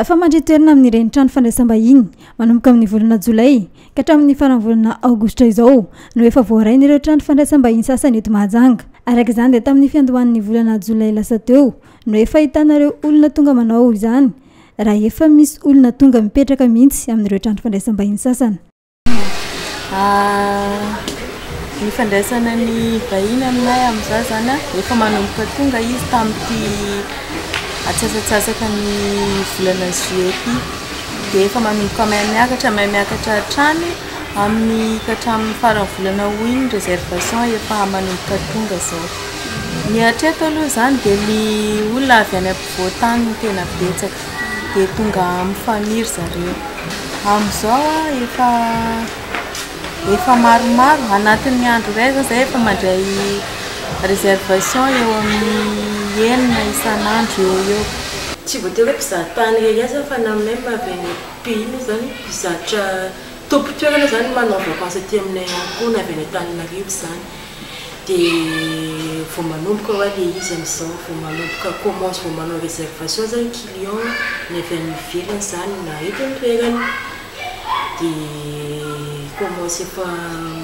Fa mandritoerina amin'ireny trano fandraisam-bahiny manomboka amin'ny volana Jolay ka hatramin'ny farany volana Aogositra izao no efa voaraina ireo trano fandraisam-bahiny sasany eto Mahajanga. Araka izany dia tamin'ny fiandohan'ny volana Jolay lasa teo no efa ahitana ireo olona tonga manao izany raha efa misy olona tonga mipetraka mihitsy amin'ireo trano fandraisam-bahiny sasany. Ny fandraisana ny bahiny aminay amin'izao zany efa manomboka tonga izy tamin'ity atsasatsasaky ny volana Juillet dia efa manomboka miakatra hatrany amin'ny hatramin'ny farany volana Août ny réservation efa manomboka tonga zao. Ny hatreto aloha zany dia ny olona avy any ampovoan-tany no tena betsaka dia tonga mifaniry zareo. Amin'izao efa maromaro anatin'ny andro raiky zay efa mandray réservation eo amin'ny 9 isan'andro eo. Tsy voatery hoe mpizahatany iasa fa na même avy any pays zany mpizaatra tompo-toerana zany manao vacances aty aminay koa na avy any Antananarivo zany dia vao manomboka hoe le izy amin'izao vao manomboka commence vao manao réservation zany client ny avy any ivelany zany na eto an-toerana dia commence efa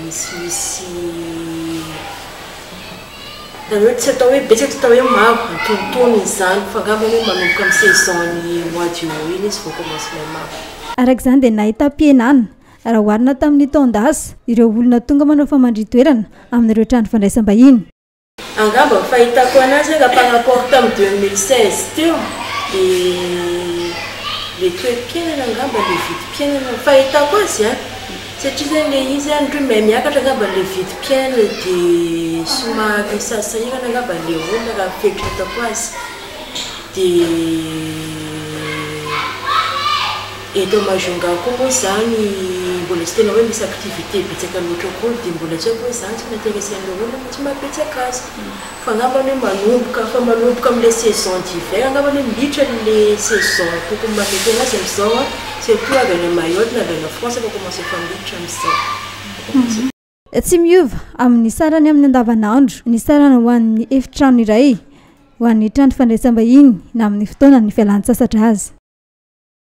misy D'ailleurs, c'est toi betsaka atao hoe maro antonotony izany fa angamba hoe manomboka amin'ny saison ny mois de juillet izy vao commence ilay maro. Araka izany dia nahita mpienana raha oharina tamin'ny taon-dasa ireo olona tonga manao famandrin-toerana amin'ireo trano fandraisam-bahiny. Angamba fahitako anazy raha par rapport tamin'ny 2016 teo dia le toe-piainana angamba le vidim-piainana fahitako azy satria zany le izy andro miakatra angamba le vidim-piainana dia somary sasahirana angamba le olona raha fieritreretako azy dia eto Majunga koa moa zany mbola tsy tena hoe misy activité betsaka loatra koa dia mbola tsy haiko hoe zany tsy naintéressen'ilay olona fa tsy mabetsaka azy fa angamba hoe manomboka amin'ilay saison d'hiver angamba hoe miditra le saison tokony mamety anazy amin'izao surtout avy any Mayotte na avy any France fa commence efa miditra amin'izao. Tsy miova amin'ny sarany amin'ny andavanandro ny sarany ho an'ny efitrano iray ho an'ny trano fandraisam-bahiny na amin'ny fotoana ny fialan-tsasatra azy.